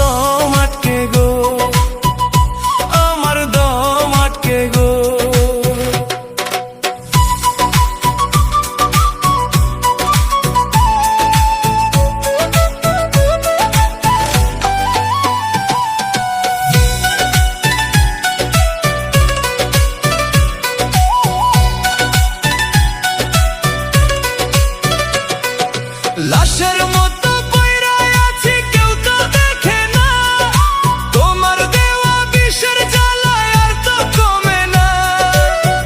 দম আটকে গো, আমার দম আটকে গো। লাশের মতো পইরা আছি, কেউ তো দেখে না। তোমার দেওয়া বিষের জ্বালায় আর তো কমে না।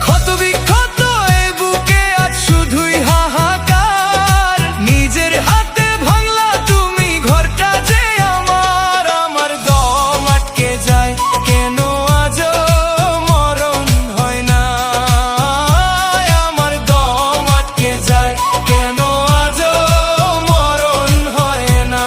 ক্ষত বিক্ষত এ বুকে আজ শুধুই হাহাকার। নিজের হাতে ভাঙলা তুমি ঘরটা যে আমার। আমার দম আটকে যায় কেন আজও মরণ হয় না। আমার দম আটকে যায় কেন আজও মরণ হয় না।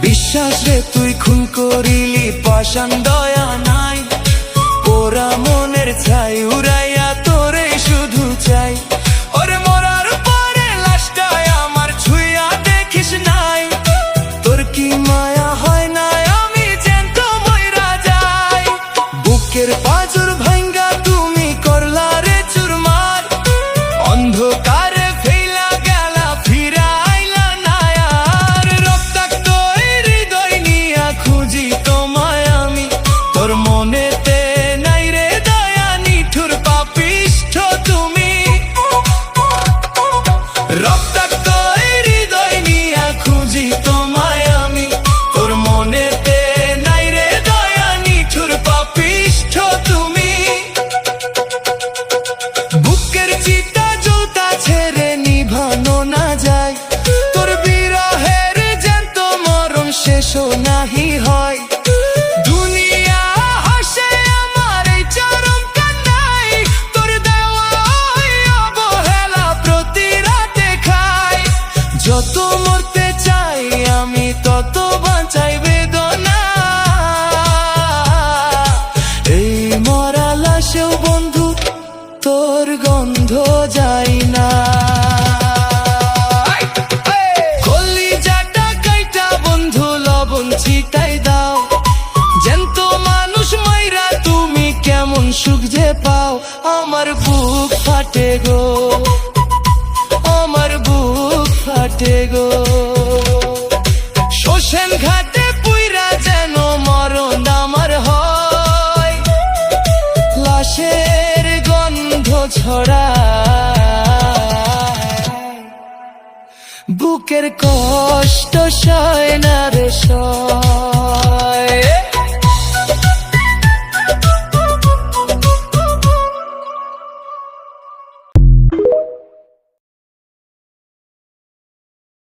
বিশ্বাস রে তুই খুন করিলি, পাষাণ দয়া নাই। ওরা মনের ছাই উড়াইয়া তোরে শুধু চাই। ওরে মরার পরে লাশটায় আমার ছুঁয়া দেখিস নাই। তোর কি মায়া হয় না আমি জ্যান্ত মইরা যাই। বুকের পাঁজর ভাঙ্গা তুমি করলা রে চুরমার। অন্ধকারে ফেলা গেলা ফিরা আইলা না আর। রক্তাক্ত এই হৃদয় নিয়া খুঁজি তোমায় আমি। তোর মনেতে নাই রে দয়া, নিঠুর পাপিষ্ঠ তুমি। রক্তাক্ত এই হৃদয় নিয়া খুঁজি তোমায় আমি। তোর মনেতে নাই রে দয়া, নিঠুর পাপিষ্ঠ তুমি। বুকের চিতা জ্বলতা ছেড়ে নিভানো না যায়। তোর বিরহের জ্যান্ত মরণ শেষও নাহি হয়। দুনিয়া হাসে আমার এই চরম কান্নাই। তোর দেওয়া ওই অবহেলা প্রতি রাতে খাই। যত মরতে চাই আমি তত বাঁচাই বেদনা। এই মরা লাশেও বন্ধু তোর গন্ধ যায় না। কলিজাটা কাইটা বন্ধু লবণ ছিটাই দাও। জ্যান্ত মানুষ মাইরা তুমি কেমন সুখ যে পাও। আমার বুক ফাটে গো, আমার বুক ফাটে গো। শ্মশান ঘাটে পুইরা যেন মরণ আমার হয়। লাশের গন্ধ ছড়ায়, বুকের কষ্ট সয় না।